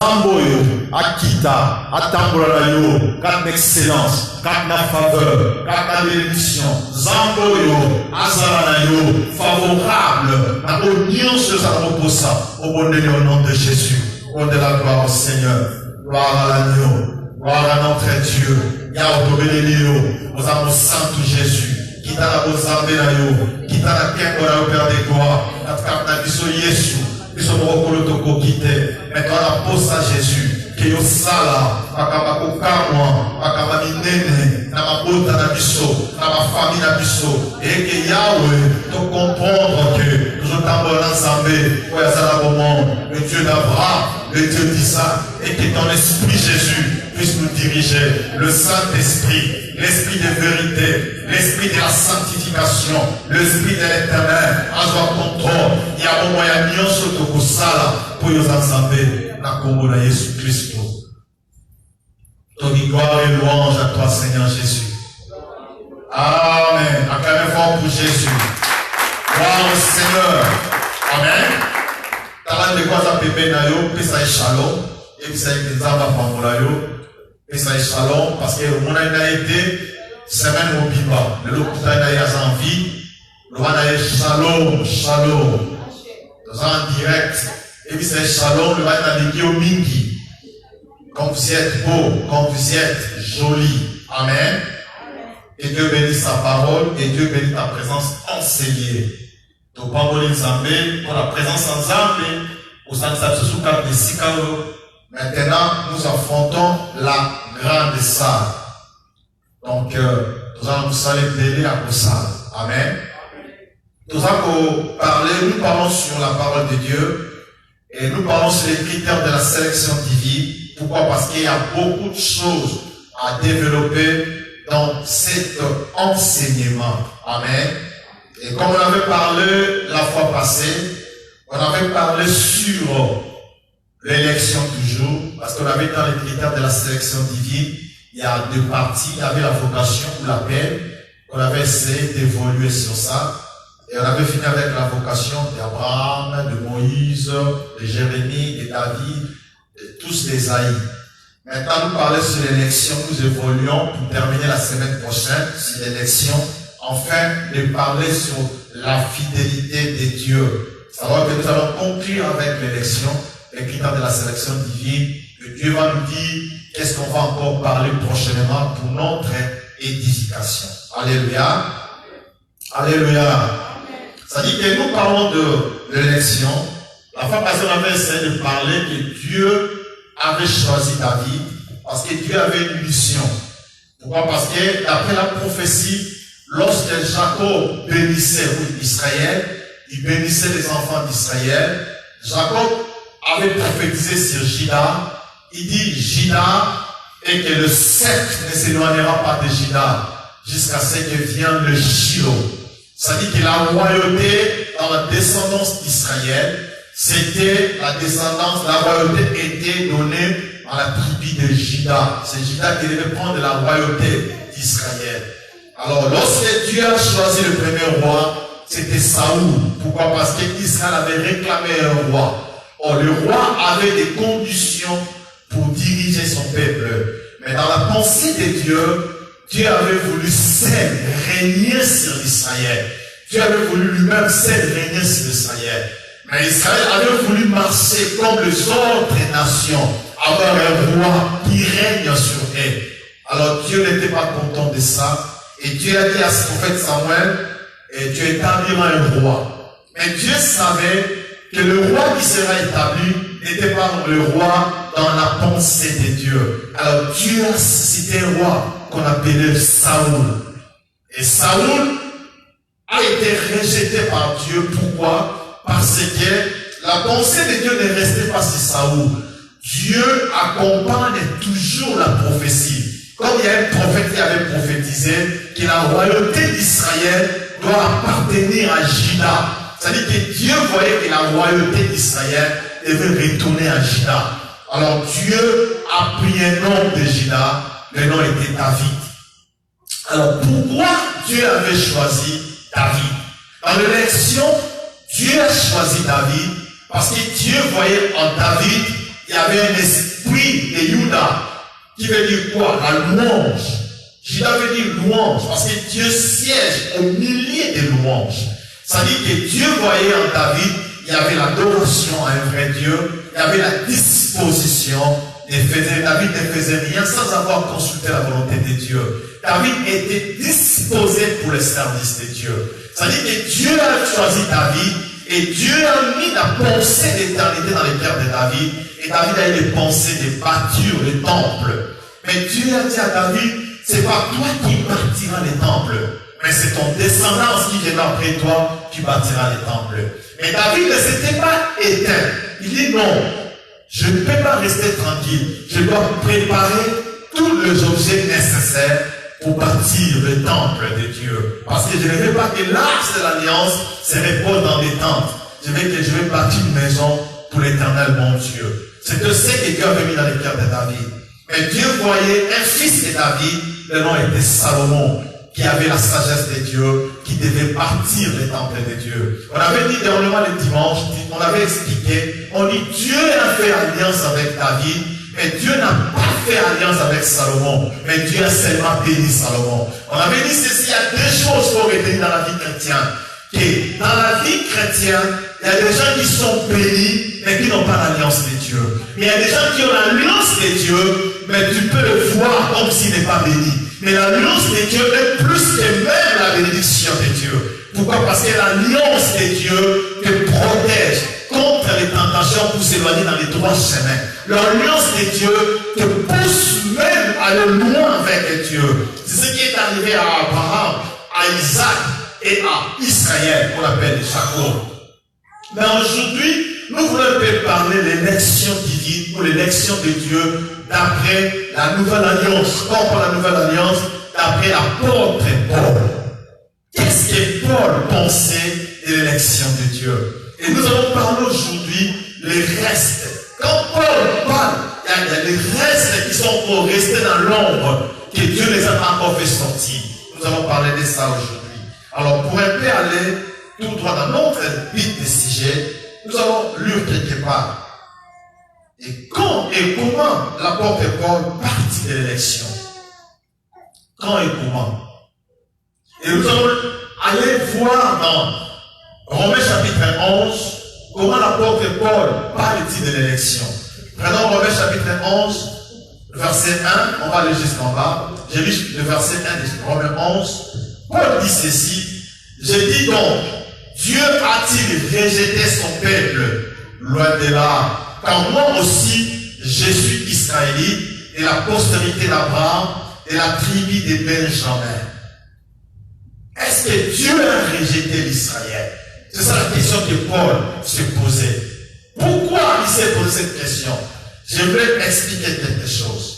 Amboyo, Akita, Atambolalayo, Kat excellence, Kat na faveur, Kat na bénédiction, Zamboyo, Azaranayo, favorable, na audience de sa proposa, au bon Dieu au nom de Jésus, au nom de la gloire au Seigneur, gloire à l'agneau, gloire à notre Dieu, Yahweh Bénédio, aux âmes saints de Jésus, qui t'a la bonne zambé, qui t'a la quête au Père des gloires, notre carte n'a vu sur Jésus. Maintenant la pose à Jésus que yo sala pakaba kokamwa pakaba minene na mabota na biso na ma famille na biso et que Yahweh te comprendre que nous sommes ensemble pour la moment le Dieu d'Abraham, le Dieu d'Isaac et que ton esprit Jésus puisse nous diriger, le Saint-Esprit, l'esprit de vérité, l'esprit de la sanctification, l'esprit de l'éternel, à son contrôle. Il y a un moyen de se pour nous ensemble, la combo de Jésus-Christ. Ton gloire et louange à toi, Seigneur Jésus. Amen. Acclamez fort pour Jésus. Gloire au Seigneur. Amen. Talent de quoi ça peut bien, puis ça est shalom, et puis ça est des arbres à et ça est shalom, parce que le monde a été semaine au Biba. Le lot a été en vie. Le monde a été shalom, shalom. Nous en direct. Et puis c'est shalom, le monde a été au mingi. Quand vous êtes beau, quand vous êtes joli. Amen. Et Dieu bénit sa parole, et Dieu bénit ta présence enseignée. Donc, pas pour la présence ensemble, au sein de sa sous-carte de Sikalo. Maintenant, nous affrontons la grande salle. Donc, nous allons nous aller délai à Kossal. Amen. Nous allons parler, nous parlons sur la parole de Dieu et nous parlons sur les critères de la sélection divine. Pourquoi? Parce qu'il y a beaucoup de choses à développer dans cet enseignement. Amen. Et comme on avait parlé la fois passée, on avait parlé sur l'élection toujours, parce qu'on avait dans les critères de la sélection divine, il y a deux parties, il y avait la vocation ou l'appel, on avait essayé d'évoluer sur ça, et on avait fini avec la vocation d'Abraham, de Moïse, de Jérémie, de David, de tous les Aïs. Maintenant, nous parlons sur l'élection, nous évoluons pour terminer la semaine prochaine sur l'élection, enfin de parler sur la fidélité de Dieu. Savoir que nous allons conclure avec l'élection, les critères de la sélection divine, que Dieu va nous dire qu'est-ce qu'on va encore parler prochainement pour notre édification. Alléluia. Alléluia. Ça dit que nous parlons de l'élection. La fois passée, on avait essayé de parler que Dieu avait choisi David parce que Dieu avait une mission. Pourquoi? Parce que d'après la prophétie, lorsque Jacob bénissait Israël, il bénissait les enfants d'Israël, Jacob avait prophétisé sur Juda. Il dit Juda et que le sceptre ne s'éloignera pas de Juda jusqu'à ce que vienne le Shiloh. Ça dit que la royauté dans la descendance d'Israël, c'était la descendance, la royauté était donnée à la tribu de Juda. C'est Juda qui devait prendre la royauté d'Israël. Alors lorsque Dieu a choisi le premier roi, c'était Saoul. Pourquoi? Parce qu'Israël avait réclamé un roi. Or, le roi avait des conditions pour diriger son peuple. Mais dans la pensée de Dieu, Dieu avait voulu seul régner sur Israël. Dieu avait voulu lui-même seul régner sur Israël. Mais Israël avait voulu marcher comme les autres nations, avoir un roi qui règne sur elle. Alors Dieu n'était pas content de ça. Et Dieu a dit à ce prophète Samuel, et tu établiras un roi. Mais Dieu savait que le roi qui sera établi n'était pas le roi dans la pensée de Dieu. Alors Dieu a suscité un roi qu'on appelait Saoul. Et Saoul a été rejeté par Dieu. Pourquoi? Parce que la pensée de Dieu ne restait pas sur Saoul. Dieu accompagne toujours la prophétie. Comme il y a un prophète qui avait prophétisé que la royauté d'Israël doit appartenir à Juda. C'est-à-dire que Dieu voyait que la royauté d'Israël devait retourner à Juda. Alors Dieu a pris un nom de Juda, le nom était David. Alors pourquoi Dieu avait choisi David? Dans l'élection, Dieu a choisi David parce que Dieu voyait en David il y avait un esprit de Juda qui veut dire quoi? La louange. Juda veut dire louange parce que Dieu siège au milieu des louanges. Ça dit que Dieu voyait en David, il y avait l'adoration à un vrai Dieu, il y avait la disposition. David ne faisait rien sans avoir consulté la volonté de Dieu. David était disposé pour le service de Dieu. Ça dit que Dieu a choisi David et Dieu a mis la pensée d'éternité dans le cœur de David. Et David a eu les pensées de bâtir le temple. Mais Dieu a dit à David, c'est pas toi qui bâtiras les temples, mais c'est ton descendance qui viendra après toi qui bâtira les temples. Mais David ne s'était pas éteint. Il dit non, je ne peux pas rester tranquille. Je dois préparer tous les objets nécessaires pour bâtir le temple de Dieu. Parce que je ne veux pas que l'arche de l'alliance se repose dans des tentes. Je vais bâtir une maison pour l'éternel mon Dieu. C'est de ce que Dieu avait mis dans le cœur de David. Mais Dieu voyait un fils de David, le nom était Salomon, qui avait la sagesse de Dieu, qui devait bâtir le temple de Dieu. On avait dit dernièrement le dimanche, on avait expliqué, on dit Dieu a fait alliance avec David, mais Dieu n'a pas fait alliance avec Salomon, mais Dieu a seulement béni Salomon. On avait dit ceci, il y a deux choses qu'on retenir dans la vie chrétienne. Que dans la vie chrétienne, il y a des gens qui sont bénis, mais qui n'ont pas l'alliance de Dieu. Mais il y a des gens qui ont l'alliance de Dieu, mais tu peux le voir comme s'il n'est pas béni. Mais l'alliance de Dieu est plus que même la bénédiction de Dieu. Pourquoi? Parce que l'alliance de Dieu te protège contre les tentations pour s'éloigner dans les droits chemins. L'alliance de Dieu te pousse même à aller loin avec Dieu. C'est ce qui est arrivé à Abraham, à Isaac et à Israël, qu'on appelle Jacob. Mais aujourd'hui, nous voulons parler de l'élection divine ou l'élection de Dieu d'après la nouvelle alliance. Quand on parle de la nouvelle alliance, d'après l'apôtre Paul. Qu'est-ce que Paul pensait de l'élection de Dieu? Et nous allons parler aujourd'hui les restes. Quand Paul parle, il y a les restes qui sont encore restés dans l'ombre, que Dieu les a encore fait sortir. Nous allons parler de ça aujourd'hui. Alors, pour un peu aller tout droit dans notre but de sujet, nous allons lire quelque part. Et quand et comment l'apôtre Paul partit de l'élection? Quand et comment? Et nous allons aller voir dans Romains chapitre 11, comment l'apôtre Paul partit de l'élection. Prenons Romains chapitre 11, verset 1, on va aller jusqu'en bas. J'ai lu le verset 1 de Romains 11. Paul dit ceci, je dis donc, Dieu a-t-il rejeté son peuple? Loin de là, car moi aussi, je suis israélite, et la postérité d'Abraham, et la tribu de Benjamin. Est-ce que Dieu a rejeté l'Israël? C'est ça la question que Paul se posait. Pourquoi il s'est posé cette question? Je vais expliquer quelque chose.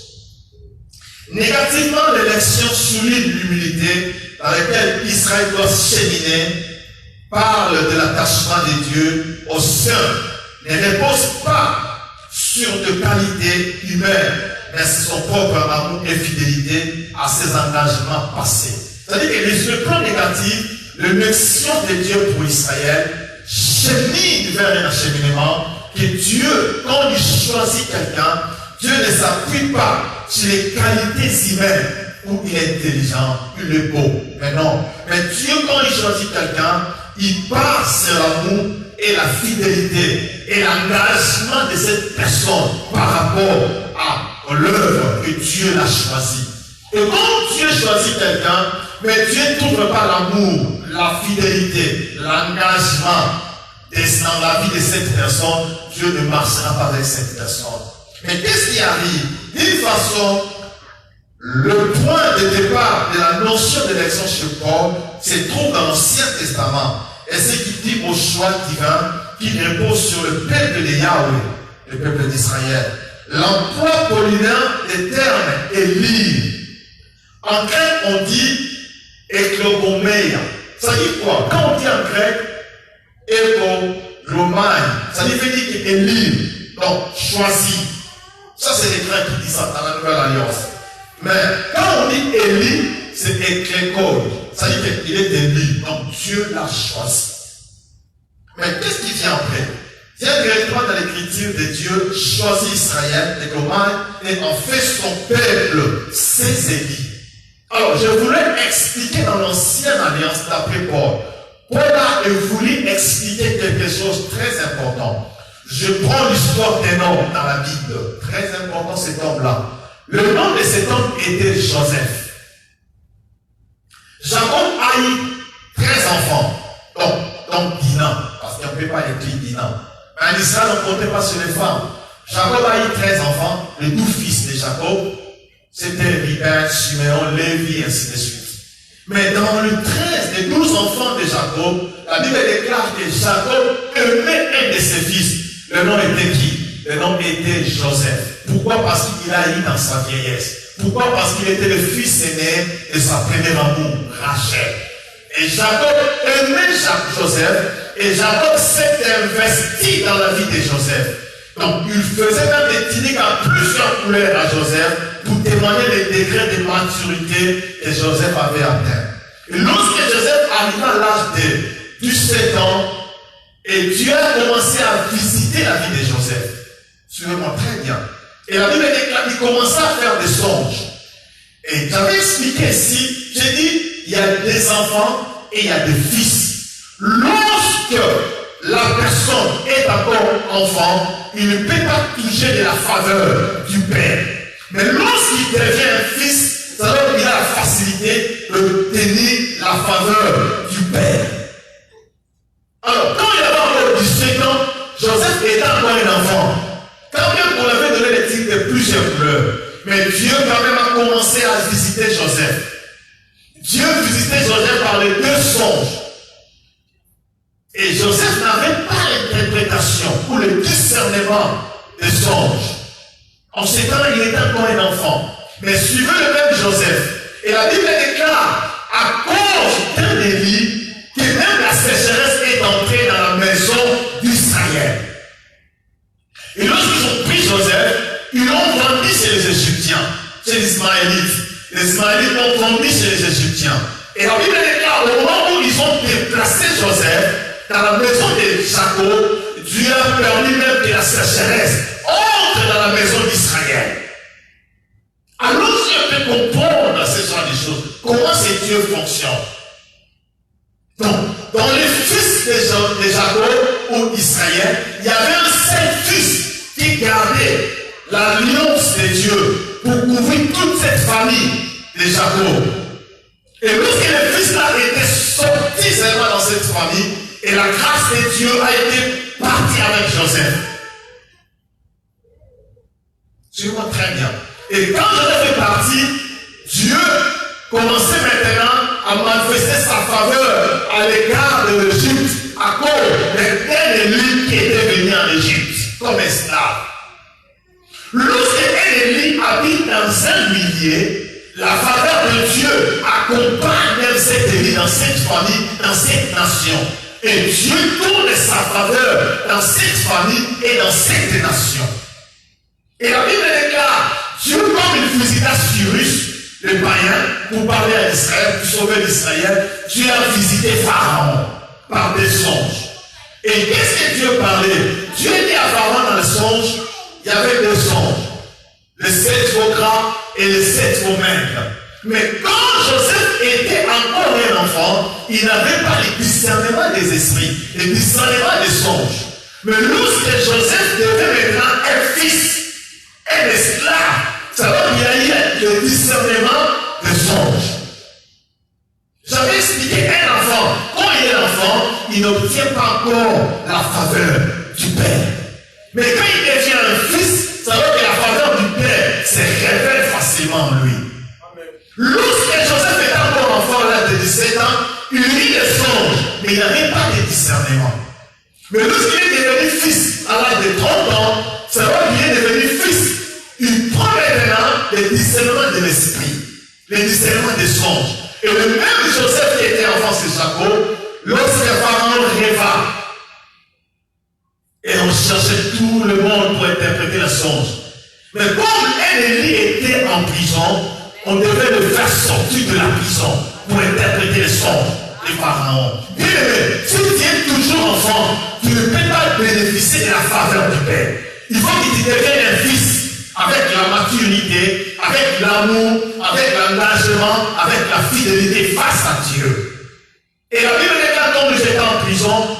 Négativement, l'élection souligne l'humilité dans laquelle Israël doit cheminer, parle de l'attachement de Dieu au sein, ne repose pas sur de qualités humaines, mais sur son propre amour et fidélité à ses engagements passés. C'est-à-dire que le plan négatif, l'élection de Dieu pour Israël, chemine vers un acheminement que Dieu, quand il choisit quelqu'un, Dieu ne s'appuie pas sur les qualités humaines où il est intelligent, il est beau. Mais non. Mais Dieu, quand il choisit quelqu'un, il part sur l'amour et la fidélité et l'engagement de cette personne par rapport à l'œuvre que Dieu l'a choisie. Et quand Dieu choisit quelqu'un, mais Dieu ne trouve pas l'amour, la fidélité, l'engagement dans la vie de cette personne, Dieu ne marchera pas avec cette personne. Mais qu'est-ce qui arrive? D'une façon, le point de départ de la notion d'élection chez Paul se trouve dans l'Ancien Testament. Et ce qui dit au choix divin qui repose sur le peuple de Yahweh, le peuple d'Israël. L'emploi paulinaire des termes est libre. En grec, on dit eklogomeia. Ça dit quoi? Quand on dit en grec eklogomeia, ça veut dire qu'il est libre. Donc, choisi. Ça, c'est les Grecs qui disent ça dans la Nouvelle Alliance. Mais quand on dit élu, c'est eklékod. Ça veut dire qu'il est élu. Donc, Dieu l'a choisi. Mais qu'est-ce qui vient après? vient directement dans l'écriture de Dieu, choisit Israël, et en fait son peuple, ses élus. Alors, je voulais expliquer dans l'ancienne alliance d'après Paul. Paul a voulu expliquer quelque chose de très important. Je prends l'histoire d'un homme dans la Bible. Très important cet homme-là. Le nom de cet homme était Joseph. Jacob a eu 13 enfants. Donc Dinan, parce qu'on ne peut pas écrire Dinan. Mais en Israël, on ne comptait pas sur les femmes. Jacob a eu 13 enfants. Les 12 fils de Jacob, c'était Ribin, Siméon, Lévi, ainsi de suite. Mais dans le 13, les 12 enfants de Jacob, la Bible déclare que Jacob aimait un de ses fils. Le nom était qui? Le nom était Joseph. Pourquoi? Parce qu'il a eu dans sa vieillesse. Pourquoi? Parce qu'il était le fils aîné de sa première amour, Rachel. Et Jacob aimait Joseph, et Jacob s'est investi dans la vie de Joseph. Donc, il faisait même des tuniques à plusieurs couleurs à Joseph pour témoigner les degrés de maturité que Joseph avait atteint. Et lorsque Joseph arriva à l'âge de 17 ans, et Dieu a commencé à visiter la vie de Joseph. Suivez-moi très bien. Et la Bible déclare qu'il commença à faire des songes. Et j'avais expliqué ici, j'ai dit, il y a des enfants et il y a des fils. Lorsque la personne est encore enfant, il ne peut pas toucher de la faveur du père. Mais lorsqu'il devient un fils, ça veut dire qu'il a la facilité de tenir la faveur du père. Alors, quand il avait encore 17 ans, Joseph était encore un enfant. Quand même, on avait donné les titres de plusieurs couleurs. Mais Dieu quand même a commencé à visiter Joseph. Dieu visitait Joseph par les 2 songes. Et Joseph n'avait pas l'interprétation ou le discernement des songes. En ce temps, il était encore un enfant. Mais suivez le même Joseph. Et la Bible déclare, à cause d'un Élie, que même la sécheresse est entrée dans la maison d'Israël. Et lorsqu'ils ont pris Joseph, ils l'ont vendu chez les Égyptiens, chez les Ismaélites. Les Ismaélites l'ont vendu chez les Égyptiens. Et la Bible déclare, au moment où ils ont déplacé Joseph dans la maison de Jacob, Dieu a permis même que la sécheresse entre dans la maison d'Israël. Alors, si on peut comprendre ce genre de choses, comment ce Dieu fonctionne. Donc, dans les fils de Jacob ou Israël, il y avait un seul fils qui gardait l'alliance de Dieu pour couvrir toute cette famille de Jacob. Et lorsque le fils-là était sorti seulement dans cette famille, et la grâce de Dieu a été partie avec Joseph. Suivez-moi très bien. Et quand Joseph est parti, Dieu commençait maintenant à manifester sa faveur à l'égard de l'Égypte à cause d'un Élie qui était venu en Égypte comme esclave. Lorsque Élie habite dans un millier, la faveur de Dieu accompagne même cet Élie dans cette famille, dans cette nation. Et Dieu tourne sa faveur dans cette famille et dans cette nation. Et la Bible déclare, Dieu comme il visita Cyrus, le païen, pour parler à Israël, pour sauver l'Israël, Dieu a visité Pharaon par des songes. Et qu'est-ce que Dieu parlait? Dieu dit à Pharaon dans le songe, il y avait 2 songes, les 7 veaux gras et les 7 veaux maigres. Mais quand Joseph était encore un enfant, il n'avait pas le discernement des esprits, le discernement des songes. Mais lorsque Joseph devait maintenant un fils, un esclave, ça veut dire qu'il y a eu le discernement des songes. J'avais expliqué un enfant, quand il est enfant, il n'obtient pas encore la faveur du père. Mais quand il devient un fils, ça veut dire que la faveur du père se révèle facilement en lui. Lorsque Joseph était encore enfant à l'âge de 17 ans, il lit les songes, mais il n'avait pas de discernement. Mais lorsqu'il est devenu fils à l'âge de 30 ans, ça veut dire qu'il est devenu fils. Il prend maintenant le discernement de l'esprit, le discernement des songes. Et le même Joseph qui était enfant sur Jacob, lorsque Pharaon rêva, et on cherchait tout le monde pour interpréter le songe. Mais comme Élie était en prison, on devait le faire sortir de la prison pour interpréter les songes de Pharaon. Bien aimé, si tu es toujours enfant, tu ne peux pas bénéficier de la faveur du Père. Il faut que tu deviennes un fils avec la maturité, avec l'amour, avec l'engagement, avec la fidélité face à Dieu. Et la Bible dit que comme j'étais en prison,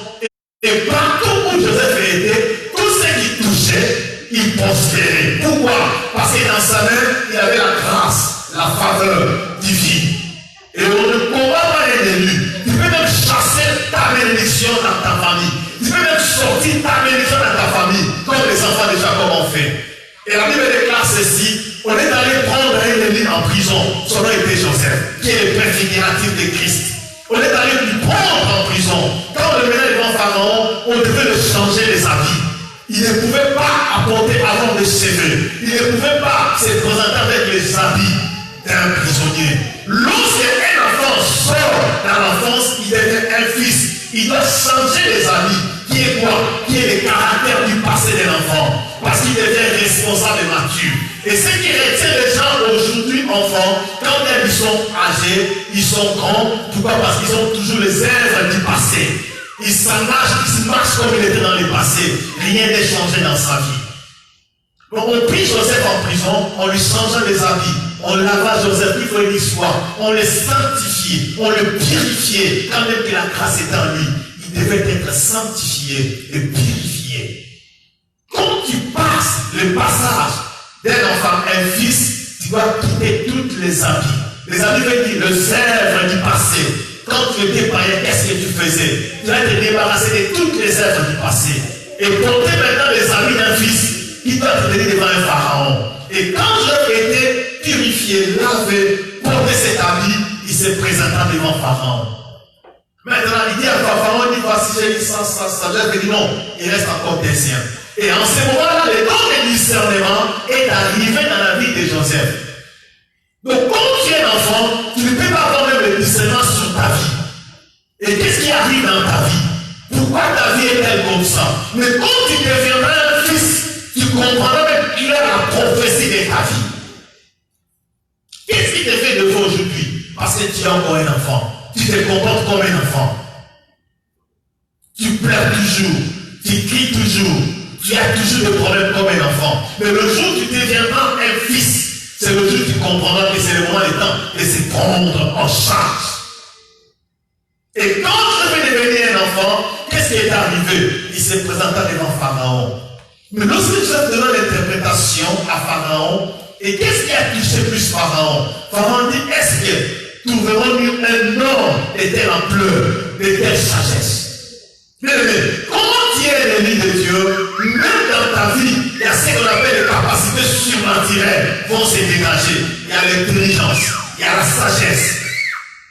et partout où Joseph était, tout ce qui touchait, il prospérait. Pourquoi? Parce que dans sa main, il avait la grâce, la faveur divine. Et on ne combat pas les élus. Tu peux même chasser ta bénédiction dans ta famille. Tu peux même sortir ta bénédiction dans ta famille, comme les enfants de Jacob ont fait. Et la Bible déclare ceci: on est allé prendre un élu en prison, son nom était Joseph, qui est le père figuratif de Christ. On est allé lui prendre en prison. Quand on le menait devant Pharaon, on devait le changer les habits. Il ne pouvait pas apporter avant de cheveux. Il ne pouvait pas se présenter avec les habits d'un prisonnier. Lorsqu'un enfant sort dans l'enfance, il devient un fils. Il doit changer les habits. Qui est quoi? Qui est le caractère du passé de l'enfant. Parce qu'il devient responsable et mature. Et ce qui retient les gens aujourd'hui, enfants, quand ils sont âgés, ils sont grands. Pourquoi? Parce qu'ils ont toujours les œuvres du passé. Ils s'engagent, ils marchent comme il était dans le passé. Rien n'est changé dans sa vie. Donc on prit Joseph en prison, on lui changeait les habits. On lava Joseph, il faut une histoire. On le sanctifiait, on le purifiait. Quand même que la grâce était en lui, il devait être sanctifié et purifié. Quand tu passes le passage d'un enfant à un fils, tu dois quitter toutes les habits. Les habits veulent dire les œuvres du passé. Quand tu étais païen, qu'est-ce que tu faisais? Tu vas te débarrasser de toutes les œuvres du passé. Et porter maintenant les habits d'un fils qui doit te tenir devant un pharaon. Et quand je été purifié, lavé, porté cet habit, il se présenta devant Pharaon. Maintenant, il dit à Pharaon, il dit, voici, j'ai eu ça. Joseph dit non, il reste encore des siens. Et en ce moment-là, le don de discernement est arrivé dans la vie de Joseph. Donc, quand tu es un enfant, tu ne peux pas avoir même le discernement sur ta vie. Et qu'est-ce qui arrive dans ta vie? Pourquoi ta vie est-elle comme ça? Mais quand tu deviendras un fils, tu comprendras même clair la prophétie de ta vie. Qu'est-ce qui te fait de vous aujourd'hui? Parce que tu es encore un enfant. Tu te comportes comme un enfant. Tu pleures toujours. Tu cries toujours. Tu as toujours des problèmes comme un enfant. Mais le jour où tu deviendras un fils, c'est le jour où tu comprendras que c'est le moment du temps de se prendre en charge. Et quand je vais devenir un enfant, qu'est-ce qui est arrivé? Il se présenta devant Pharaon. Mais lorsque je donne l'interprétation à Pharaon, et qu'est-ce qui a touché plus Pharaon? Pharaon dit, est-ce que trouverons-nous un homme de telle ampleur, de telle sagesse? Mais comment tu es l'ennemi de Dieu? Même dans ta vie, il y a ce qu'on appelle les capacités surnaturelles vont se dégager. Il y a l'intelligence, il y a la sagesse.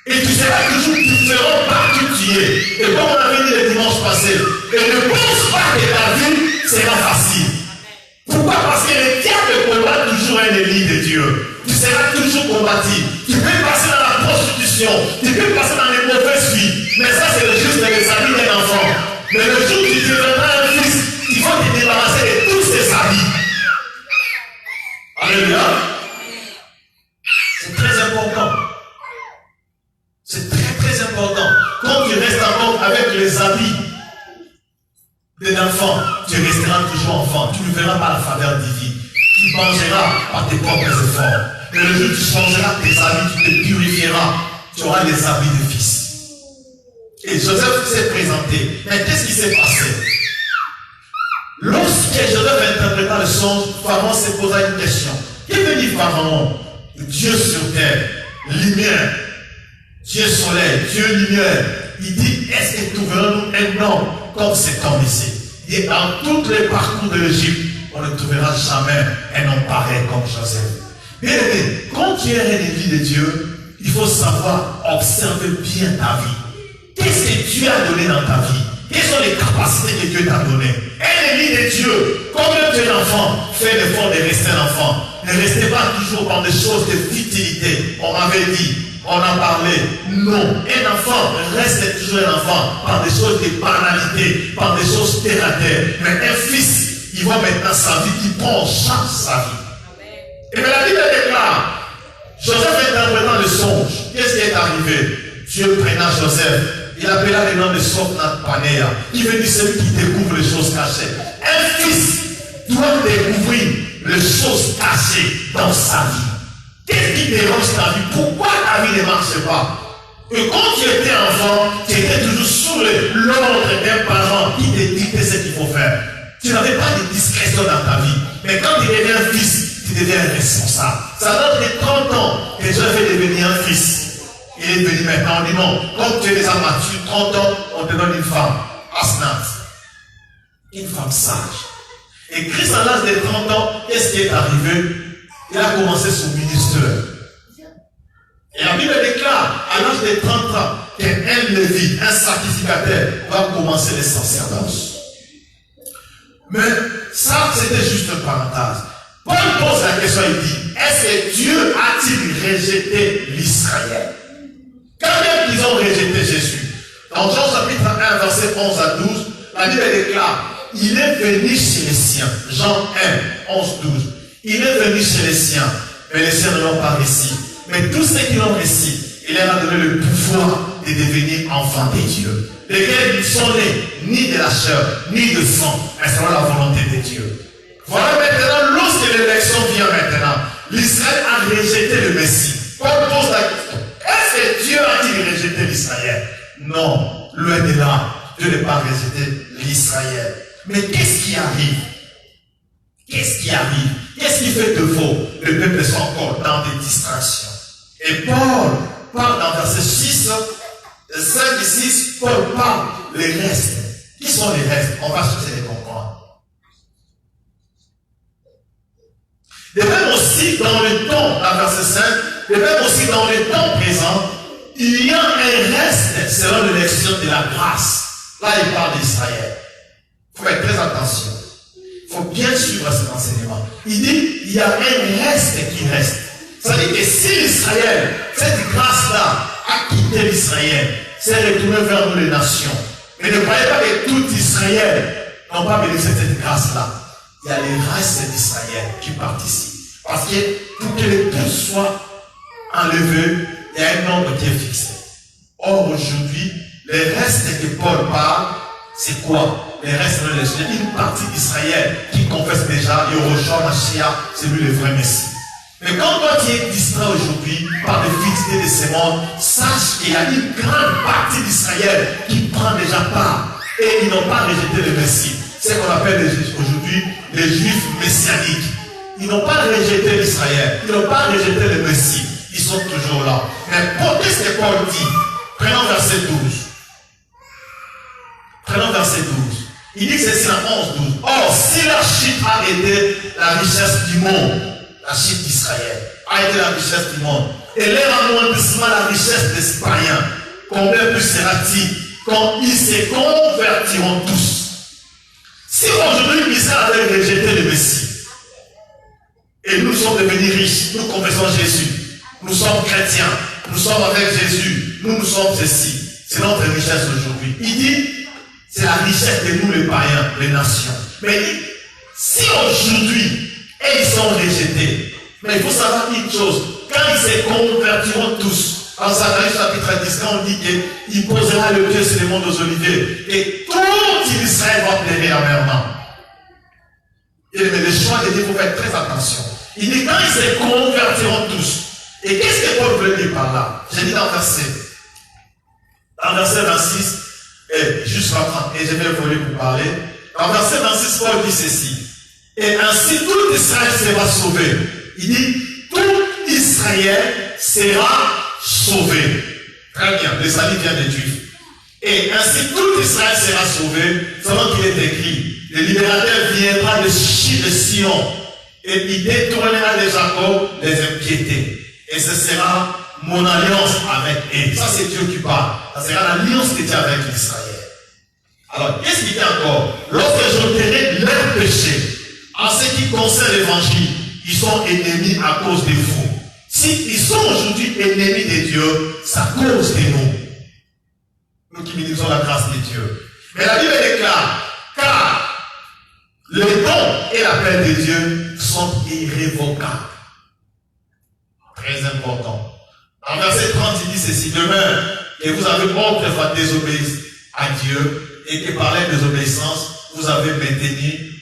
Et tu seras toujours différent partout où tu es. Et comme on avait dit le dimanche passé, et ne pense pas que ta vie sera facile. Pourquoi? Parce que le diable combat toujours un ennemi de Dieu. Tu seras toujours combattu. Tu peux passer dans la prostitution, tu peux passer dans les mauvaises vies. Mais ça, c'est juste les habits d'un enfant. Mais le jour où tu deviendras un fils, il faut te débarrasser de tous ces habits. Alléluia. C'est très important. C'est très très important. Quand tu restes encore avec les habits de l'enfant, tu resteras toujours enfant. Tu ne verras pas la faveur divine. Tu mangeras par tes propres efforts. Mais le jour où tu changeras tes habits, tu te purifieras. Tu auras les habits de fils. Et Joseph s'est présenté. Mais qu'est-ce qui s'est passé? Lorsque Joseph interpréta le songe, Pharaon se posa une question. Qu'est venu Pharaon? Dieu sur terre, lumière. Dieu soleil, Dieu lumière. Il dit, est-ce que trouverons-nous un homme comme cet homme ici? Et dans tous les parcours de l'Égypte, on ne trouvera jamais un homme pareil comme Joseph. Bien aimé, quand tu es un ennemi de Dieu, il faut savoir observer bien ta vie. Qu'est-ce que Dieu a donné dans ta vie? Quelles sont les capacités que Dieu t'a données? Un ennemi de Dieu, comme tu es un enfant, fais l'effort de rester un enfant. Ne restez pas toujours dans des choses de futilité. On m'avait dit, on a parlé. Non, un enfant reste toujours un enfant par des choses de banalité, par des choses terre à terre. Mais un fils, il voit maintenant sa vie, il prend en charge sa vie. Et bien la Bible déclare, Joseph interprétant le songe, qu'est-ce qui est arrivé? Dieu prena Joseph Il appela le nom de Sophnat Panéa, qui veut dire celui qui découvre les choses cachées. Un fils doit découvrir les choses cachées dans sa vie. Qu'est-ce qui dérange ta vie? Pourquoi ta vie ne marche pas? Que quand tu étais enfant, tu étais toujours sous l'ordre d'un parent qui te dictait ce qu'il faut faire. Tu n'avais pas de discrétion dans ta vie. Mais quand tu deviens fils, tu deviens responsable. Ça donne de 30 ans que Dieu a fait devenir un fils. Il est venu maintenant, on dit non. Comme tu es déjà mature, 30 ans, on te donne une femme. Asnat. Une femme sage. Et Christ, à l'âge de 30 ans, qu'est-ce qui est arrivé? Il a commencé son ministère. Et la Bible déclare, à l'âge de 30 ans, qu'un lévite, un sacrificateur, va commencer les sacerdoces. Mais ça, c'était juste une parenthèse. Paul pose la question, il dit, est-ce que Dieu a-t-il rejeté l'Israël? Quand même qu'ils ont rejeté Jésus. Dans Jean chapitre 1, verset 11 à 12, la Bible déclare, il est venu chez les siens. Jean 1, 11, 12. Il est venu chez les siens, mais les siens ne l'ont pas reçu. Mais tous ceux qui l'ont reçu, il leur a donné le pouvoir de devenir enfants de Dieu. Lesquels ne sont nés ni de la chair, ni de sang, mais selon la volonté de Dieu. Voilà maintenant, lorsque l'élection vient maintenant, l'Israël a rejeté le Messie. Paul pose la question, est-ce que Dieu a-t-il rejeté l'Israël? Non, loin de là, Dieu n'a pas rejeté l'Israël. Mais qu'est-ce qui arrive? Qu'est-ce qui arrive? Qu'est-ce qui fait de vous? Le peuple est encore dans des distractions. Et Paul parle dans verset 6, 5 et 6, Paul parle les restes. Qui sont les restes? On va chercher les comprendre. De même aussi dans le temps, dans verset 5, de même aussi dans le temps présent, il y a un reste selon l'élection de la grâce. Là, il parle d'Israël. Il faut faire très attention. Il faut bien suivre cet enseignement. Il dit, il y a un reste qui reste. Ça veut dire que si l'Israël, cette grâce-là, a quitté l'Israël, c'est retourné vers nous les nations. Mais ne croyez pas que tout Israël n'ont pas bénéficié de cette grâce-là. Il y a les restes d'Israël qui participent. Parce que pour que le peuple soit enlevé, il y a un nombre qui est fixé. Or, aujourd'hui, les restes que Paul parle, c'est quoi? Les restes de l'Église. Une partie d'Israël qui confesse déjà, Yehoshua Mashiach, c'est lui le vrai Messie. Mais quand toi tu es distrait aujourd'hui par les fidélités de ce monde, sache qu'il y a une grande partie d'Israël qui prend déjà part et ils n'ont pas rejeté le Messie. C'est ce qu'on appelle aujourd'hui les Juifs messianiques. Ils n'ont pas rejeté l'Israël, ils n'ont pas rejeté le Messie. Ils sont toujours là. Mais qu'est-ce que Paul dit? Prenons verset 12. Prenons verset 12. Il dit ceci en 11, 12. Or, si la chute a été la richesse du monde, la chute d'Israël a été la richesse du monde, et leur amoindrissement la richesse des païens, combien plus sera-t-il quand ils se convertiront tous? Si aujourd'hui Israël avait rejeté le Messie, et nous sommes devenus riches, nous confessons Jésus, nous sommes chrétiens, nous sommes avec Jésus, nous sommes ceci, c'est notre richesse aujourd'hui. Il dit, c'est la richesse de nous les païens, les nations. Mais il dit, si aujourd'hui, ils sont rejetés, mais il faut savoir une chose, quand ils se convertiront tous, en Zacharie chapitre 10, quand on dit qu'il posera le pied sur les monts aux oliviers, et tout Israël va pleurer amèrement. Mais le choix de Dieu, il faut faire très attention. Il dit quand ils se convertiront tous. Et qu'est-ce que Paul veut dire par là? J'ai dit dans verset 26, et jusqu'à 30, et je vais vous parler. Dans verset 26, Paul dit ceci. Et ainsi tout Israël sera sauvé. Il dit, tout Israël sera sauvé. Très bien, le salut vient des Juifs. Et ainsi tout Israël sera sauvé, selon qu'il est écrit. Le libérateur viendra de Sion, et il détournera de Jacob les impiétés. Et ce sera mon alliance avec eux. Ça, c'est Dieu qui parle. Ça sera l'alliance de Dieu avec l'Israël. Alors, qu'est-ce qu'il dit encore? Lorsque j'ôterai leurs péchés, en ce qui concerne l'évangile, ils sont ennemis à cause de vous. Si ils sont aujourd'hui ennemis de Dieu, c'est à cause de nous. Nous qui bénissons la grâce de Dieu. Mais la Bible déclare, car les dons et l'appel de Dieu sont irrévocables. Très important. En verset 30, il dit ceci. Demain, que vous avez autrefois désobéi à Dieu et que par la désobéissance, vous avez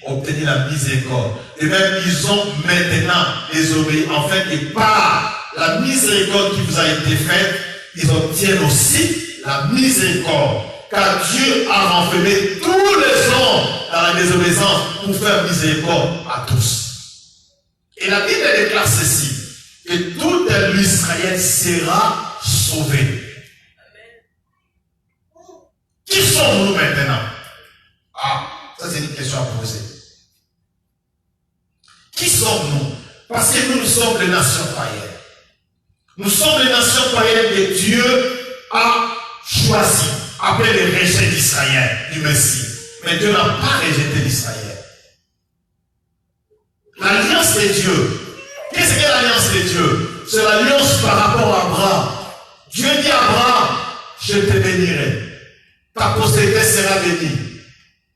obtenu la miséricorde. Et même ils ont maintenant désobéi, en fait, et par la miséricorde qui vous a été faite, ils obtiennent aussi la miséricorde. Car Dieu a renfermé tous les hommes dans la désobéissance pour faire miséricorde à tous. Et la Bible déclare ceci, que tout l'Israël sera sauvé. Qui sommes-nous maintenant? Ah, ça c'est une question à poser. Qui sommes-nous? Parce que nous sommes les nations païennes. Nous sommes les nations païennes que Dieu a choisies après le rejet d'Israël, du Messie. Mais Dieu n'a pas rejeté l'Israël. L'alliance de Dieu. Qu'est-ce que l'alliance de Dieu? C'est l'alliance par rapport à Abraham. Dieu dit à Abraham, je te bénirai. Ta postérité sera bénie.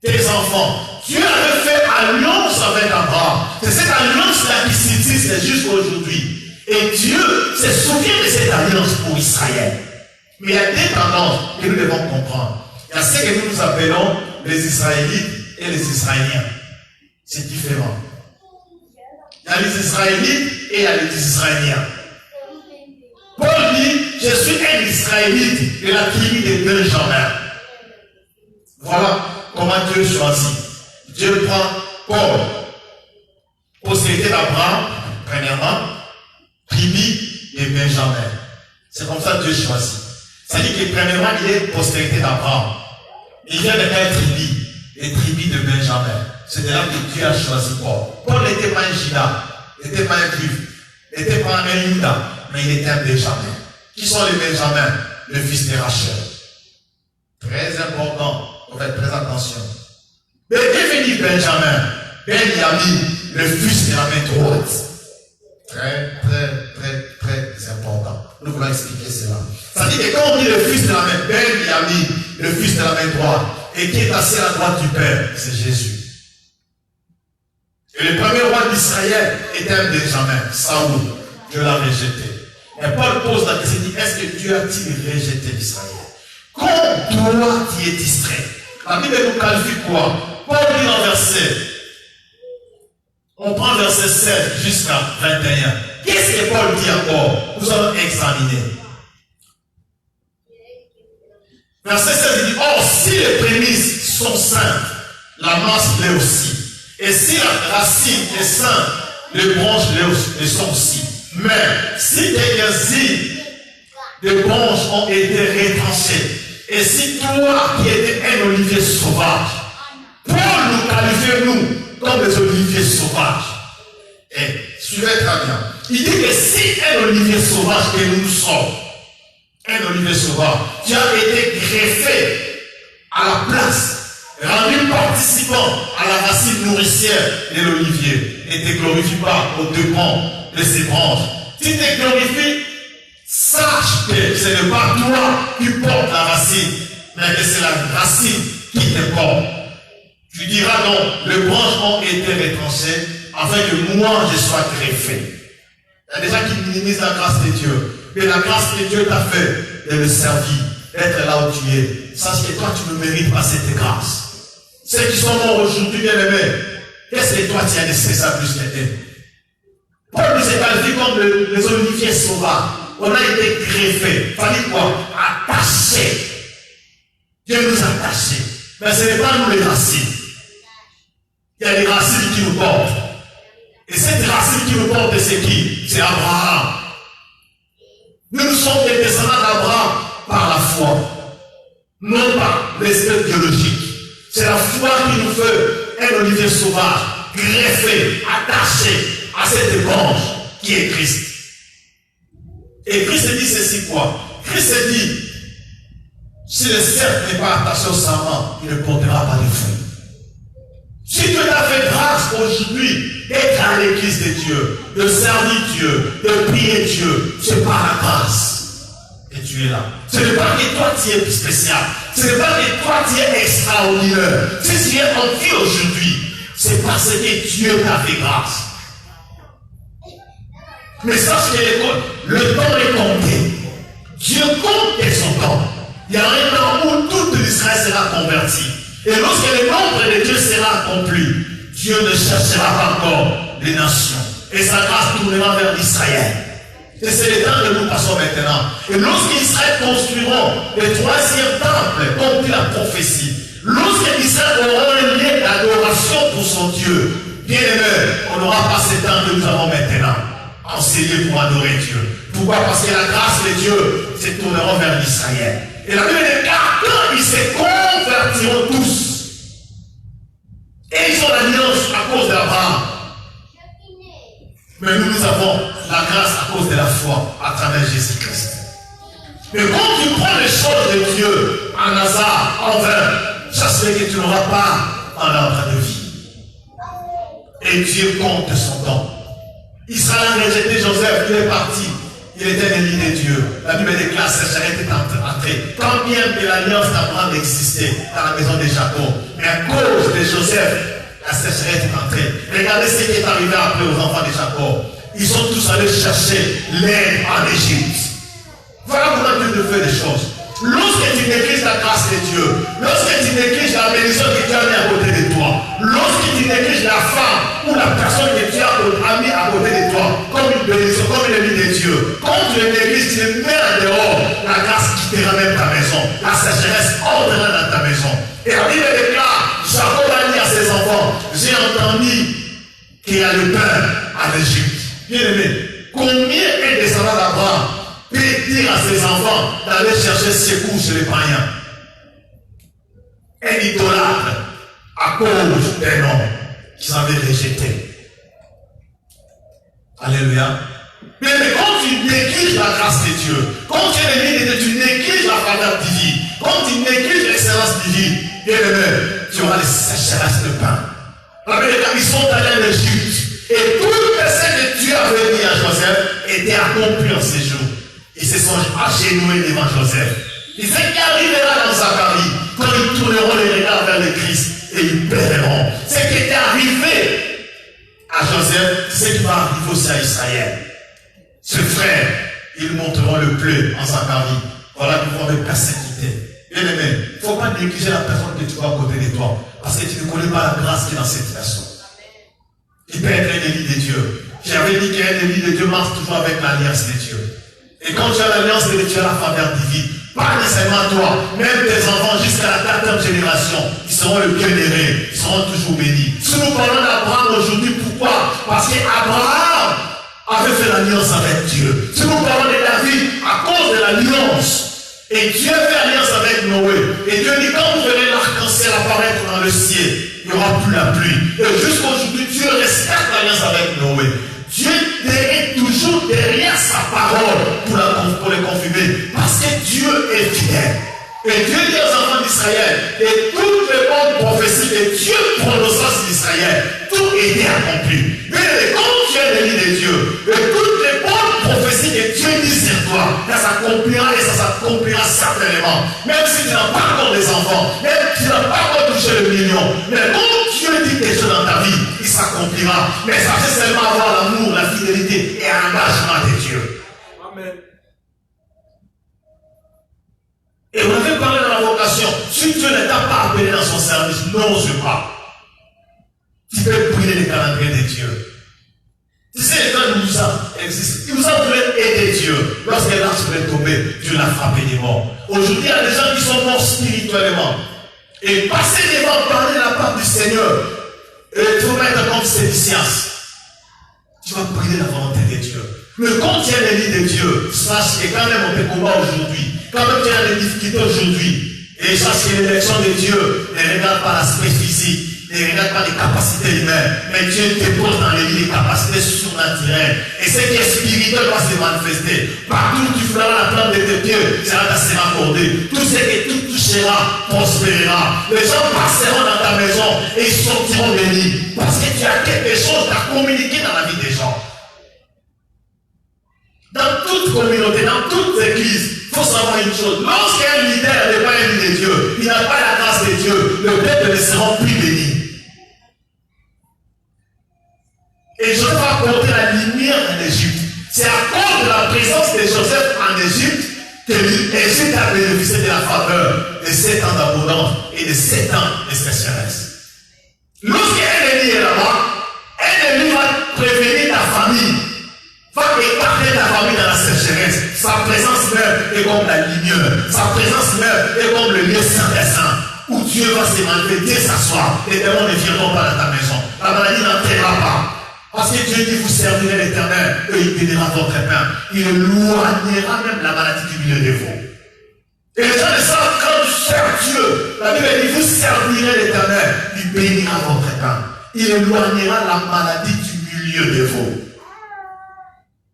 Tes enfants. Dieu avait fait alliance avec Abraham. C'est cette alliance-là qui s'existe jusqu'à aujourd'hui. Et Dieu se souvient de cette alliance pour Israël. Mais il y a des tendances que nous devons comprendre. Il y a ce que nous appelons les Israélites et les Israéliens. C'est différent. Il y a les Israélites et il y a les Israéliens. Paul dit, je suis un Israélite de la tribu de Benjamin. Voilà comment Dieu choisit. Dieu prend Paul, postérité d'Abraham, premièrement, tribu de Benjamin. C'est comme ça que Dieu choisit. C'est-à-dire que premièrement, il est postérité d'Abraham. Il vient de quelle tribu? Les tribus de Benjamin. C'est de là que Dieu a choisi Paul. Paul n'était pas un Juda, n'était pas un Juif, n'était pas un Juda, mais il était un Benjamin. Qui sont les Benjamins? Le fils de Rachel. Très important, on fait très attention. Mais qu'est venu Benjamin? Benjamin, le fils de la main droite. Très important. Nous voulons expliquer cela. Ça dit que quand on dit le fils de la main, Benjamin, le fils de la main droite, et qui est assis à la droite du Père, c'est Jésus. Et le premier roi d'Israël était un Benjamin, Saoul. Dieu l'a rejeté. Et Paul pose la question, il dit, est-ce que Dieu a-t-il rejeté l'Israël? Quand toi tu es distrait, la Bible nous qualifie quoi? Paul dit dans verset, on prend verset 7 jusqu'à 21. Qu'est-ce que Paul dit encore? Nous allons examiner. Verset 7, il dit, or si les prémices sont saintes, la masse l'est aussi. Et si la racine est sainte, les branches le sont aussi. Mais si des racines de branches ont été retranchées, et si toi qui étais un olivier sauvage, Paul nous qualifie nous comme des oliviers sauvages. Et suivez très bien. Il dit que si un olivier sauvage que nous sommes, un olivier sauvage, tu as été greffé à la place, rendu participant à la racine nourricière de l'olivier. Ne te glorifie pas au dépens de ses branches. Si tu te glorifies, sache que ce n'est pas toi qui portes la racine, mais que c'est la racine qui te porte. Tu diras donc, les branches ont été retranchées afin que moi je sois greffé. Il y a des gens qui minimisent la grâce de Dieu. Mais la grâce que Dieu t'a fait de le servir, d'être là où tu es. Sache que toi tu ne mérites pas cette grâce. Ceux qui sont morts aujourd'hui, bien aimés, qu'est-ce que toi tu as laissé ça plus qu'être? Paul nous est qualifié comme les oliviers sauvages. On a été greffés. Ça dit quoi? Attachés. Dieu nous a attachés. Mais ce n'est pas nous les racines. Il y a des racines qui nous portent. Et cette racine qui nous porte, c'est qui? C'est Abraham. Nous sommes des descendants d'Abraham par la foi. Non par l'espèce biologique. C'est la foi qui nous fait un olivier sauvage, greffé, attaché à cette branche qui est Christ. Et Christ dit ceci quoi? Christ dit, si le cerf n'est pas attaché au sarment, il ne portera pas de fruits. Si Dieu t'a fait grâce aujourd'hui d'être à l'église de Dieu, de servir Dieu, de prier Dieu, c'est par la grâce que tu es là. Ce n'est pas que toi tu es spécial. Ce n'est pas que toi tu es extraordinaire. Si tu es en vie aujourd'hui, c'est parce que Dieu t'a fait grâce. Mais sache que le temps est compté. Dieu compte son temps. Il y a un temps où tout l'Israël sera converti. Et lorsque le nombre de Dieu sera accompli, Dieu ne cherchera pas encore les nations. Et sa grâce tournera vers l'Israël. Et c'est le temps que nous passons maintenant. Et lorsqu'Israël construiront le 3e temple, comme dit la prophétie, lorsque Israël aura un lieu d'adoration pour son Dieu, bien aimé, on n'aura pas ce temps que nous avons maintenant. Enseigner pour adorer Dieu. Pourquoi? Parce que la grâce de Dieu se tournera vers l'Israël. Et la Bible dit, car quand ils se convertiront tous, et ils ont l'alliance à cause d'Abraham. Mais nous avons la grâce à cause de la foi à travers Jésus-Christ. Mais quand tu prends les choses de Dieu en hasard, en vain, j'espère que tu n'auras pas un arbre de vie. Et Dieu compte son temps. Israël a rejeté Joseph, il est parti. Il était l'ennemi de Dieu. La Bible déclare que Sécharette est entré. Quand bien que l'alliance d'Abraham existait dans la maison de Jacob, mais à cause de Joseph, la sécheresse est entrée. Regardez ce qui est arrivé après aux enfants de Jacob. Ils sont tous allés chercher l'aide en Égypte. Voilà comment Dieu fait des choses. Lorsque tu négliges la grâce de Dieu, lorsque tu négliges la bénédiction que Dieu a mis à côté de toi, lorsque tu négliges la femme ou la personne que Dieu a mis à côté de toi, comme une bénédiction, comme une amie de Dieu, quand tu le négliges, tu le mets en dehors, la grâce quittera même ta maison, la sécheresse entrera dans ta maison. Et la Bible déclare, Jacob a dit à ses enfants, j'ai entendu qu'il y a le pain en Égypte. Bien aimé, combien est descendant d'Abraham peut dire à ses enfants d'aller chercher secours chez les païens? Un idolâtre à cause d'un homme qu'ils avaient rejeté. Alléluia. Mais quand tu négliges la grâce de Dieu, quand tu es l'ennemi de Dieu, tu négliges la faveur divine, quand tu négliges l'excellence divine, bien aimé, tu auras les sécheresses de pain. Ils sont allés en Égypte. Et tout ce que Dieu avait dit à Joseph était accompli en ces jours. Ils se sont agenouillés devant Joseph. Et ce qui arrivera dans Zacharie, quand ils tourneront les regards vers le Christ, et ils paieront. Ce qui était arrivé à Joseph, c'est ce qui va arriver aussi à Israël. Ce frère, ils montreront le bleu en Zacharie. Voilà qu'ils vont être persécutés. Bien aimé, il ne faut pas négliger la personne que tu vois à côté de toi, parce que tu ne connais pas la grâce qui est dans cette personne. Il peut être un ennemi de Dieu. J'avais dit qu'un ennemi de Dieu marche toujours avec l'alliance de Dieu. Et quand tu as l'alliance de Dieu, tu as la faveur divine. Pas nécessairement toi, même tes enfants jusqu'à la 4e génération, ils seront le bien-aimé, ils seront toujours bénis. Si nous parlons d'Abraham aujourd'hui, pourquoi? Parce qu'Abraham avait fait l'alliance avec Dieu. Si nous parlons de David, à cause de l'alliance, et Dieu fait alliance avec Noé. Et Dieu dit, quand vous verrez l'arc-en-ciel apparaître dans le ciel, il n'y aura plus la pluie. Et jusqu'aujourd'hui, Dieu respecte l'alliance avec Noé. Dieu est toujours derrière sa parole pour les confirmer. Parce que Dieu est fidèle. Et Dieu dit aux enfants d'Israël, et toutes les bonnes prophéties que Dieu prononça sur Israël, tout était accompli. Mais quand tu es l'ennemi de Dieu, et toutes les bonnes prophéties que Dieu dit sur toi, ça s'accomplira et ça s'accomplira certainement. Même si tu n'as pas encore des enfants, même si tu n'as pas encore touché le million, mais quand Dieu dit quelque chose dans ta vie, il s'accomplira. Mais ça fait seulement avoir l'amour, la fidélité et l'engagement de Dieu. Amen. Et on avait parlé dans la vocation, si Dieu ne t'a pas appelé dans son service, n'ose pas. Tu peux brûler les calendriers de Dieu. Tu sais, les gens nous existent. Il nous a voulu aider Dieu. Lorsque l'arche voulait tomber, Dieu l'a frappé des morts. Aujourd'hui, il y a des gens qui sont morts spirituellement. Et passer devant, parler de la part du Seigneur, et te mettre comme séditience, tu vas brûler la volonté de Dieu. Mais quand tu es l'ennemi de Dieu, sache que quand même on te combat aujourd'hui, quand même tu as des difficultés aujourd'hui, et sache que l'élection de Dieu ne regarde pas l'aspect physique, ne regarde pas les capacités humaines, mais Dieu te pose dans les vies des capacités surnaturelles. Et ce qui est spirituel va se manifester. Partout où tu feras la plante de tes pieds, ça va sera accordé. Tout ce que tu toucheras prospérera. Les gens passeront dans ta maison et ils sortiront bénis. Parce que tu as quelque chose à communiquer dans la vie des gens. Dans toute communauté, dans toute église, il faut savoir une chose. Lorsqu'un leader n'est pas un leader de Dieu, il n'a pas la grâce de Dieu, le peuple ne sera plus béni. Et je vais apporter la lumière en Égypte. C'est à cause de la présence de Joseph en Égypte que l'Égypte a bénéficié de la faveur de 7 ans d'abondance et de 7 ans de sécheresse. Lorsqu'un ennemi est là-bas, un ennemi va prévenir ta famille, va écarter ta famille dans la sécheresse. Sa présence même est comme la lumière, sa présence même est comme le lieu saint des saints, où Dieu va se manifester, s'asseoir. Les démons ne viendront pas dans ta maison. La maladie n'entrera pas. Parce que Dieu dit, vous servirez l'Éternel, et il bénira votre pain. Il éloignera même la maladie du milieu de vous. Et les gens le savent, quand tu sers Dieu, la Bible dit, vous servirez l'Éternel, il bénira votre pain. Il éloignera la maladie du milieu de vous.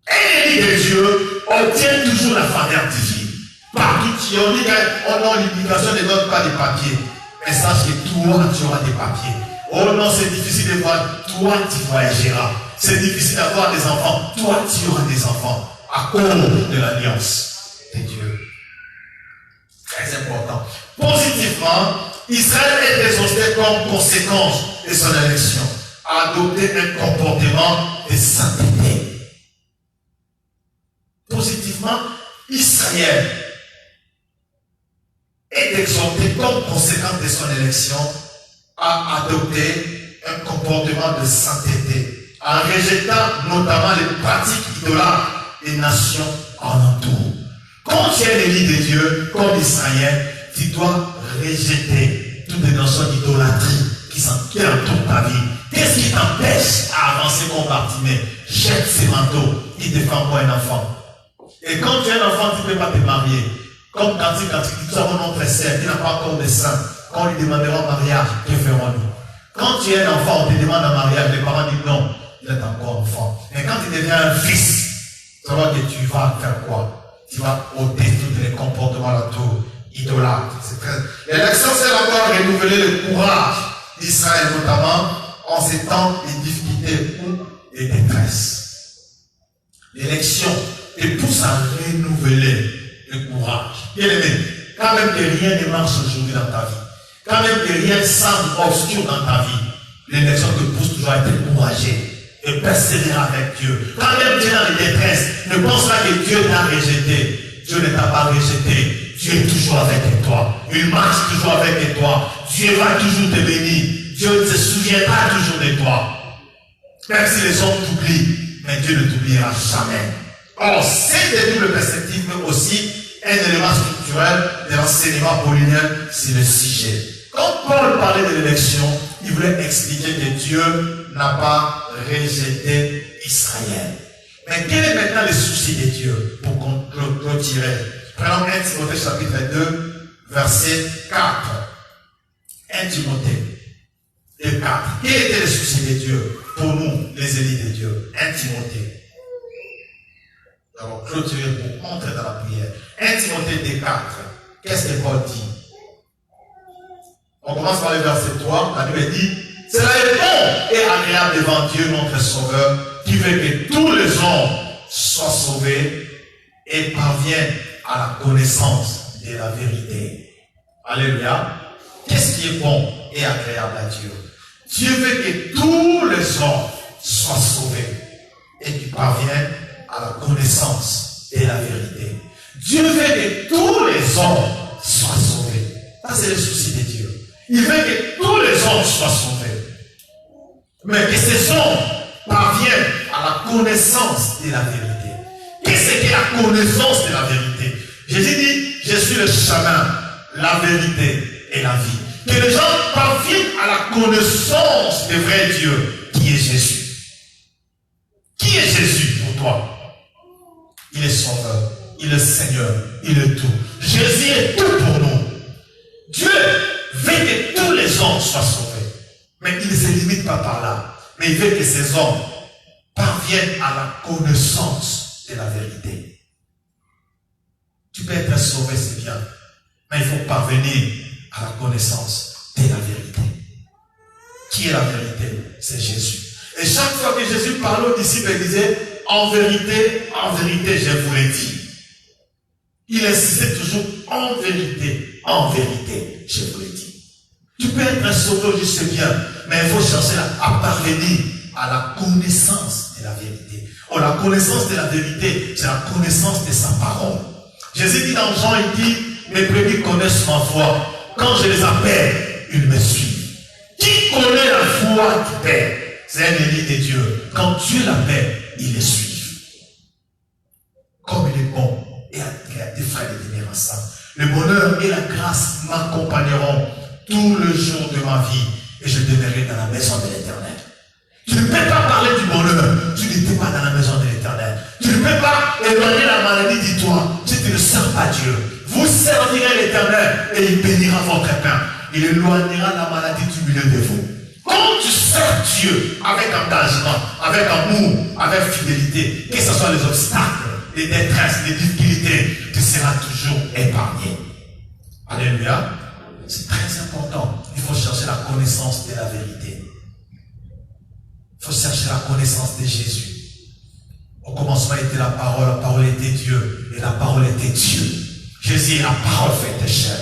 Un ennemi de Dieu obtient toujours la faveur divine. Partout qui on dit qu'on a l'immigration ne donne pas de papiers. Mais sache que toi, tu auras des papiers. Oh non, c'est difficile de voir. Toi, tu voyageras. C'est difficile d'avoir des enfants. Toi, tu auras des enfants. À cause de l'alliance de Dieu. Très important. Positivement, Israël est exaucé comme conséquence de son élection à adopter un comportement de sainteté. Positivement, Israël est exhorté comme conséquence de son élection à adopter un comportement de sainteté, en rejetant notamment les pratiques idolâtres des nations alentour. Quand tu es l'ennemi de Dieu, comme Israël, tu dois rejeter toutes les notions d'idolâtrie qui entourent ta vie. Qu'est-ce qui t'empêche à avancer comme Bartimée? Jette ces manteaux, il te fait encore un enfant. Et quand tu es un enfant, tu ne peux pas te marier. Comme quand tu avons notre sœur, qui n'a pas encore de sein, quand on lui demandera en mariage, que ferons-nous? Quand tu es un enfant, on te demande en mariage, les parents disent non, il est encore enfant. Mais quand tu deviens un fils, tu vois que tu vas faire quoi? Tu vas ôter tous les comportements là-autour, idolâtres. L'élection, c'est encore renouveler le courage d'Israël, notamment en ces temps de difficultés ou de détresse. L'élection te pousse à renouveler le courage. Bien aimé, quand même que rien ne marche aujourd'hui dans ta vie, quand même que rien semble obscur dans ta vie, l'élection te pousse toujours à être courageux et persévérer avec Dieu. Quand même tu es dans les détresses, ne pense pas que Dieu t'a rejeté. Dieu ne t'a pas rejeté. Dieu est toujours avec toi. Il marche toujours avec toi. Dieu va toujours te bénir. Dieu se souviendra toujours de toi. Même si les hommes t'oublient, mais Dieu ne t'oubliera jamais. Or, c'est une double perspective, mais aussi un élément structurel de l'enseignement paulien sur le sujet. Quand Paul parlait de l'élection, il voulait expliquer que Dieu n'a pas rejeté Israël. Mais quel est maintenant le souci de Dieu pour clôturer? Prenons 1 Timothée chapitre 2, verset 4. 1 Timothée 2, 4. Quel était le souci de Dieu pour nous, les élites de Dieu? 1 Timothée. Nous allons clôturer pour entrer dans la prière. 1 Timothée 2, 4. Qu'est-ce que Paul dit? On commence par le verset 3. La Bible dit: cela est bon et agréable devant Dieu notre Sauveur, qui veut que tous les hommes soient sauvés et parviennent à la connaissance de la vérité. Alléluia. Qu'est-ce qui est bon et agréable à Dieu? Dieu veut que tous les hommes soient sauvés et qu'ils parviennent à la connaissance de la vérité. Dieu veut que tous les hommes soient sauvés. Ça, c'est le souci de Dieu. Il veut que tous les hommes soient sauvés. Mais que ces hommes parviennent à la connaissance de la vérité. Qu'est-ce que la connaissance de la vérité? Jésus dit: je suis le chemin, la vérité et la vie. Que les gens parviennent à la connaissance du vrai Dieu, qui est Jésus. Qui est Jésus pour toi? Il est sauveur, il est Seigneur, il est tout. Jésus est tout pour nous. Dieu veut que tous les hommes soient sauvés. Mais il ne se limite pas par là. Mais il veut que ces hommes parviennent à la connaissance de la vérité. Tu peux être sauvé, c'est bien. Mais il faut parvenir à la connaissance de la vérité. Qui est la vérité? C'est Jésus. Et chaque fois que Jésus parlait aux disciples, il disait: en vérité, je vous l'ai dit. Il insistait toujours: en vérité, je vous l'ai dit. Tu peux être sauvé aujourd'hui, c'est bien, mais il faut chercher à parvenir à la connaissance de la vérité. Or, la connaissance de la vérité, c'est la connaissance de sa parole. Jésus dit dans Jean, il dit, mes brebis connaissent ma voix. Quand je les appelle, ils me suivent. Qui connaît la voix du Père? C'est un élu de Dieu. Quand Dieu l'appelle, il les suit. Comme il est bon et a des frères de venir ensemble. Le bonheur et la grâce m'accompagneront tout le jour de ma vie et je demeurerai dans la maison de l'Éternel. Tu ne peux pas parler du bonheur, tu n'étais pas dans la maison de l'Éternel. Tu ne peux pas éloigner la maladie de toi, si tu ne sers pas Dieu. Vous servirez l'Éternel et il bénira votre pain. Il éloignera la maladie du milieu de vous. Quand tu sers Dieu avec engagement, avec amour, avec fidélité, que ce soit les obstacles, les détresses, les difficultés, tu seras toujours épargné. Alléluia. C'est très important. Il faut chercher la connaissance de la vérité. Il faut chercher la connaissance de Jésus. Au commencement était la parole était Dieu, et la parole était Dieu. Jésus est la parole faite chair.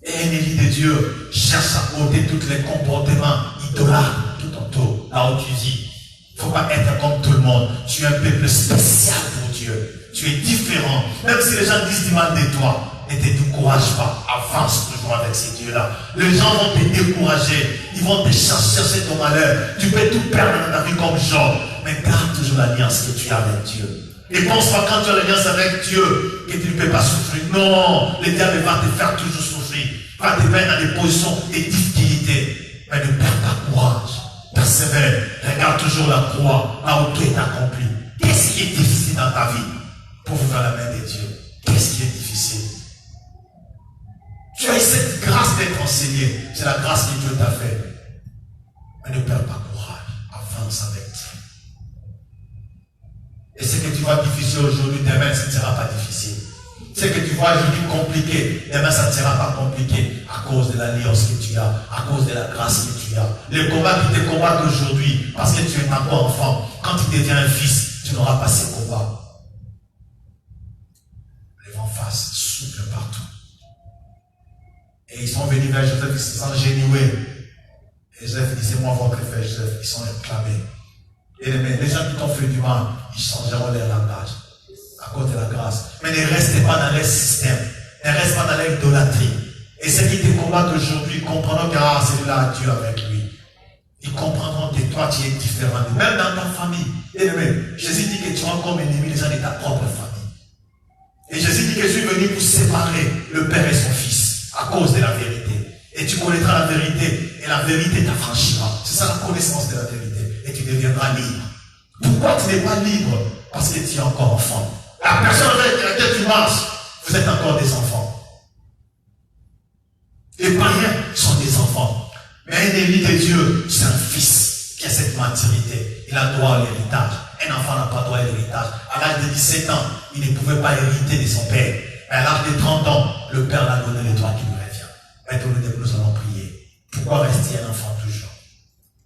Et un élu de Dieu cherche à ôter tous les comportements idolâtres tout autour. Là où tu vis, il ne faut pas être comme tout le monde. Tu es un peuple spécial pour Dieu. Tu es différent. Même si les gens disent du mal de toi, ne te décourage pas. Avance toujours avec ces dieux-là. Les gens vont te décourager. Ils vont te chercher ton malheur. Tu peux tout perdre dans ta vie comme Job. Mais garde toujours l'alliance que tu as avec Dieu. Et pense pas quand tu as l'alliance avec Dieu que tu ne peux pas souffrir. Non, le diable va te faire toujours souffrir. Va te mettre dans des positions de difficulté. Mais ne perds pas courage. Persévère. Regarde toujours la croix, là où tout est accompli. Qu'est-ce qui est difficile dans ta vie pour vivre à la main de Dieu? Qu'est-ce qui est difficile? Tu as eu cette grâce d'être enseigné. C'est la grâce que Dieu t'a fait. Mais ne perds pas courage. Avance avec Dieu. Et ce que tu vois difficile aujourd'hui, demain, ça ne sera pas difficile. Ce que tu vois aujourd'hui compliqué, demain, ça ne sera pas compliqué à cause de l'alliance que tu as, à cause de la grâce que tu as. Le combat qui te combat aujourd'hui, parce que tu es encore enfant, quand tu deviens un fils, tu n'auras pas ce combat. Les vents face, souffle partout. Et ils sont venus vers Joseph, ils se sont génoués. Et Joseph dit, c'est moi votre frère Joseph. Ils sont réclamés. Et les gens qui t'ont fait du mal, ils changeront leur langage à cause de la grâce. Mais ne restez pas dans leur système. Ne restez pas dans leur idolâtrie. Et ceux qui te combattent aujourd'hui comprendront que celui-là a Dieu avec lui. Ils comprendront que toi tu es différent. Même dans ta famille. Et Jésus dit que tu as comme ennemi les gens de ta propre famille. Et Jésus dit que je suis venu pour séparer le Père et son Fils à cause de la vérité. Et tu connaîtras la vérité et la vérité t'affranchira. C'est ça la connaissance de la vérité. Et tu deviendras libre. Pourquoi tu n'es pas libre? Parce que tu es encore enfant. La personne avec laquelle tu marches, vous êtes encore des enfants. Les païens sont des enfants. Mais un élu de Dieu, c'est un fils qui a cette maturité. Il a droit à l'héritage. Un enfant n'a pas droit à l'héritage. À l'âge de 17 ans, il ne pouvait pas hériter de son père. Mais à l'âge de 30 ans, le père l'a donné le droit qui lui revient. Maintenant, nous allons prier. Pourquoi rester un enfant toujours?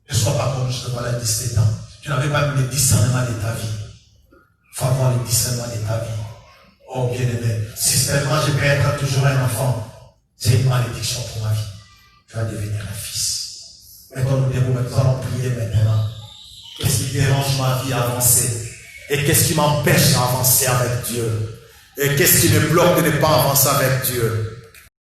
Ne sois pas comme je te vois à 17 ans. Tu n'avais pas mis le discernement de ta vie. Il faut avoir le discernement de ta vie. Oh bien-aimé, si seulement je peux être toujours un enfant, c'est une malédiction pour ma vie. Tu vas devenir un fils. Maintenant, nous allons prier maintenant. Qu'est-ce qui dérange ma vie à avancer? Et qu'est-ce qui m'empêche d'avancer avec Dieu? Et qu'est-ce qui me bloque de ne pas avancer avec Dieu?